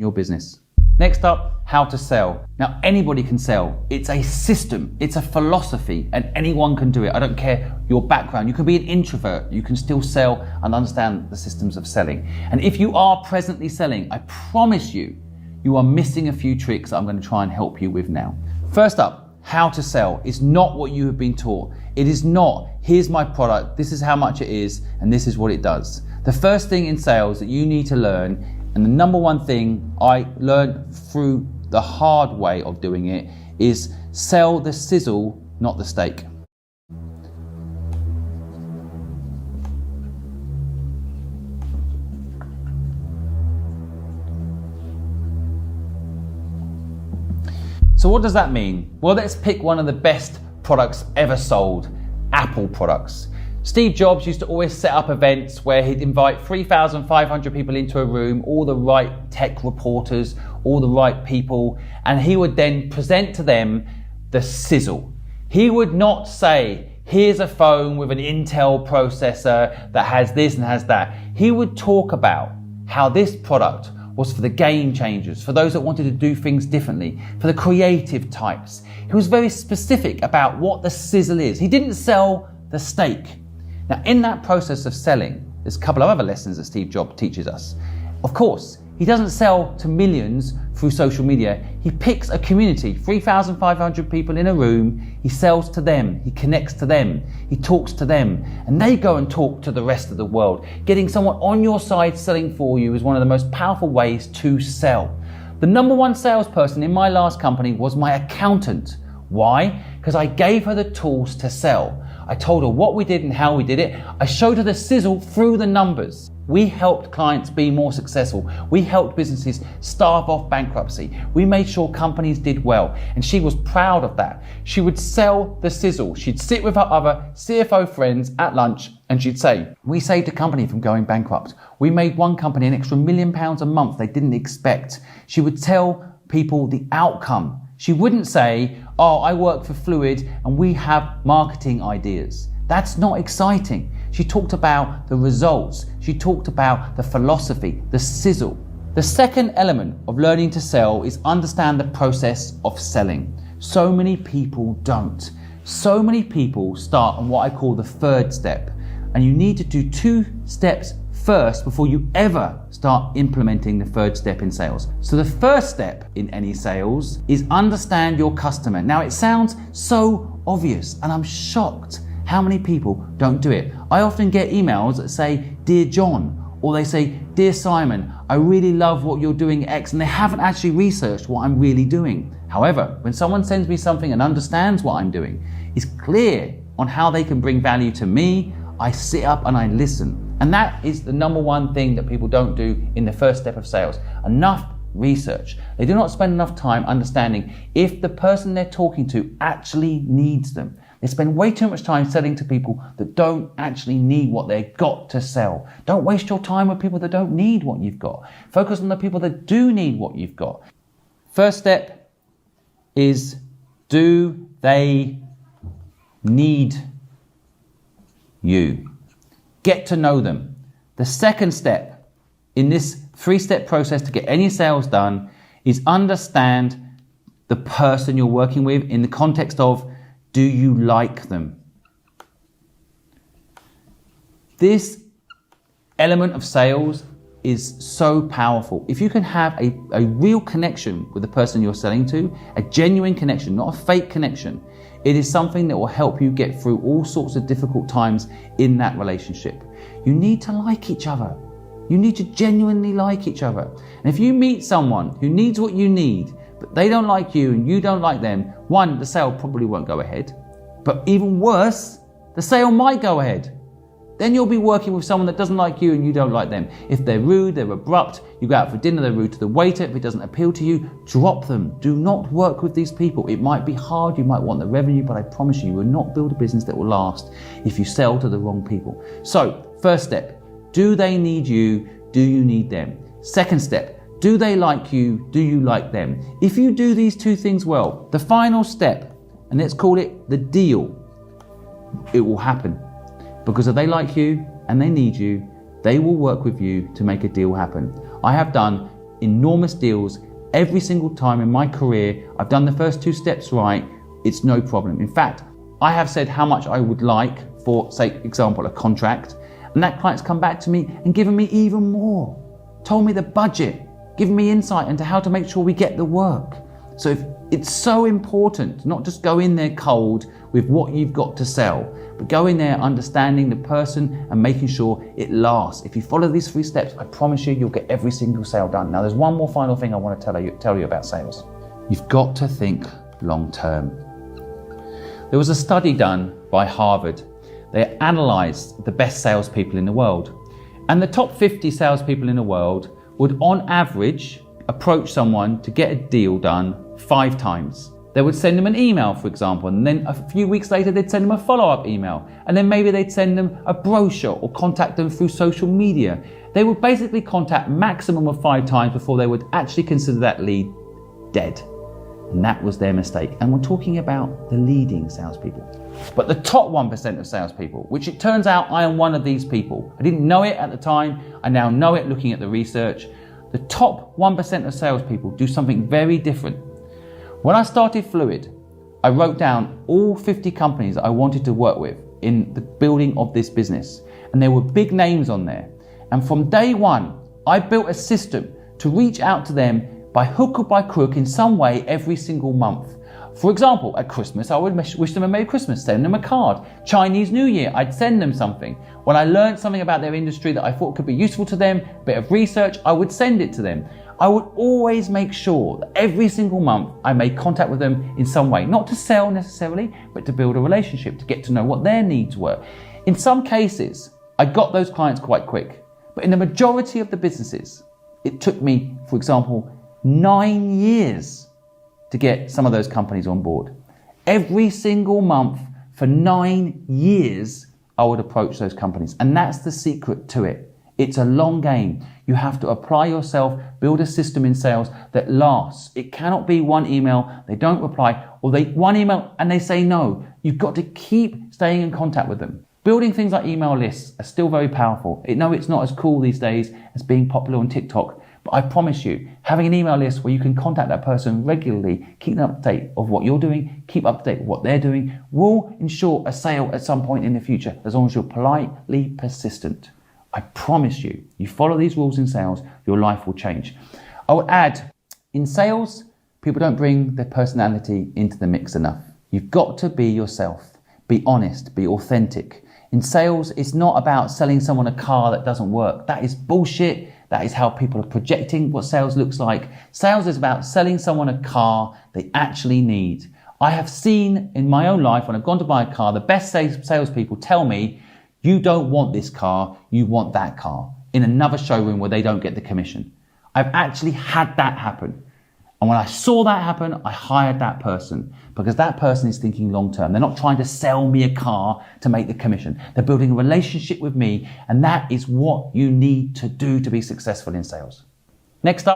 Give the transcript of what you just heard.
your business. Next up, how to sell. Now, anybody can sell. It's a system, it's a philosophy, and anyone can do it. I don't care your background. You can be an introvert, you can still sell and understand the systems of selling. And if you are presently selling, I promise you, you are missing a few tricks that I'm going to try and help you with now. First up, how to sell is not what you have been taught. It is not, here's my product, this is how much it is, and this is what it does. The first thing in sales that you need to learn, and the number one thing I learned through the hard way of doing it, is sell the sizzle, not the steak. So what does that mean? Well, let's pick one of the best products ever sold, Apple products. Steve Jobs used to always set up events where he'd invite 3,500 people into a room, all the right tech reporters, all the right people, and he would then present to them the sizzle. He would not say, here's a phone with an Intel processor that has this and has that. He would talk about how this product was for the game changers, for those that wanted to do things differently, for the creative types. He was very specific about what the sizzle is. He didn't sell the steak. Now, in that process of selling, there's a couple of other lessons that Steve Jobs teaches us. Of course, he doesn't sell to millions through social media. He picks a community, 3,500 people in a room. He sells to them. He connects to them. He talks to them. And they go and talk to the rest of the world. Getting someone on your side selling for you is one of the most powerful ways to sell. The number one salesperson in my last company was my accountant. Why? Because I gave her the tools to sell. I told her what we did and how we did it. I showed her the sizzle through the numbers. We helped clients be more successful. We helped businesses starve off bankruptcy. We made sure companies did well. And she was proud of that. She would sell the sizzle. She'd sit with her other CFO friends at lunch and she'd say, we saved a company from going bankrupt. We made one company an extra £1 million a month they didn't expect. She would tell people the outcome. She wouldn't say, oh, I work for Fluid and we have marketing ideas. That's not exciting. She talked about the results. She talked about the philosophy, the sizzle. The second element of learning to sell is understand the process of selling. So many people don't. So many people start on what I call the third step. And you need to do 2 steps first before you ever start implementing the third step in sales. So the first step in any sales is understand your customer. Now it sounds so obvious and I'm shocked how many people don't do it. I often get emails that say, Dear John, or they say, Dear Simon, I really love what you're doing X, and they haven't actually researched what I'm really doing. However, when someone sends me something and understands what I'm doing, is clear on how they can bring value to me, I sit up and I listen. And that is the number one thing that people don't do in the first step of sales. Enough research. They do not spend enough time understanding if the person they're talking to actually needs them. They spend way too much time selling to people that don't actually need what they've got to sell. Don't waste your time with people that don't need what you've got. Focus on the people that do need what you've got. First step is, do they need you? Get to know them. The second step in this 3-step process to get any sales done is understand the person you're working with in the context of, do you like them? This element of sales is so powerful. If you can have a real connection with the person you're selling to, a genuine connection, not a fake connection, it is something that will help you get through all sorts of difficult times in that relationship. You need to like each other. You need to genuinely like each other. And if you meet someone who needs what you need, but they don't like you and you don't like them, one, the sale probably won't go ahead. But even worse, the sale might go ahead. Then you'll be working with someone that doesn't like you and you don't like them. If they're rude, they're abrupt, you go out for dinner, they're rude to the waiter, if it doesn't appeal to you, drop them. Do not work with these people. It might be hard, you might want the revenue, but I promise you will not build a business that will last if you sell to the wrong people. So, first step, do they need you? Do you need them? Second step, do they like you? Do you like them? If you do these 2 things well, the final step, and let's call it the deal, it will happen. Because if they like you and they need you, they will work with you to make a deal happen. I have done enormous deals every single time in my career. I've done the first 2 steps right. It's no problem. In fact, I have said how much I would like for, say, example, a contract, and that client's come back to me and given me even more, told me the budget, given me insight into how to make sure we get the work. So it's so important, not just go in there cold with what you've got to sell, but go in there understanding the person and making sure it lasts. If you follow these 3 steps, I promise you, you'll get every single sale done. Now, there's one more final thing I want to tell you about sales. You've got to think long term. There was a study done by Harvard. They analysed the best salespeople in the world. And the top 50 salespeople in the world would, on average, approach someone to get a deal done 5 times. They would send them an email, for example, and then a few weeks later they'd send them a follow-up email, and then maybe they'd send them a brochure or contact them through social media. They would basically contact maximum of 5 times before they would actually consider that lead dead. And that was their mistake. And we're talking about the leading salespeople. But the top 1% of salespeople, which it turns out I am one of these people. I didn't know it at the time. I now know it looking at the research. The top 1% of salespeople do something very different. When I started Fluid, I wrote down all 50 companies that I wanted to work with in the building of this business. And there were big names on there. And from day one, I built a system to reach out to them by hook or by crook in some way every single month. For example, at Christmas, I would wish them a Merry Christmas, send them a card. Chinese New Year, I'd send them something. When I learned something about their industry that I thought could be useful to them, a bit of research, I would send it to them. I would always make sure that every single month I made contact with them in some way, not to sell necessarily, but to build a relationship, to get to know what their needs were. In some cases, I got those clients quite quick, but in the majority of the businesses, it took me, for example, 9 years to get some of those companies on board. Every single month for 9 years, I would approach those companies. And that's the secret to it. It's a long game. You have to apply yourself, build a system in sales that lasts. It cannot be one email, they don't reply, or one email and they say no. You've got to keep staying in contact with them. Building things like email lists are still very powerful. I know it's not as cool these days as being popular on TikTok, but I promise you, having an email list where you can contact that person regularly, keep them up to date of what you're doing, keep up to date with what they're doing, will ensure a sale at some point in the future, as long as you're politely persistent. I promise you, you follow these rules in sales, your life will change. I would add, in sales, people don't bring their personality into the mix enough. You've got to be yourself, be honest, be authentic. In sales, it's not about selling someone a car that doesn't work. That is bullshit. That is how people are projecting what sales looks like. Sales is about selling someone a car they actually need. I have seen in my own life, when I've gone to buy a car, the best salespeople tell me, you don't want this car, you want that car, in another showroom where they don't get the commission. I've actually had that happen. And when I saw that happen, I hired that person, because that person is thinking long term. They're not trying to sell me a car to make the commission. They're building a relationship with me, and that is what you need to do to be successful in sales. Next up.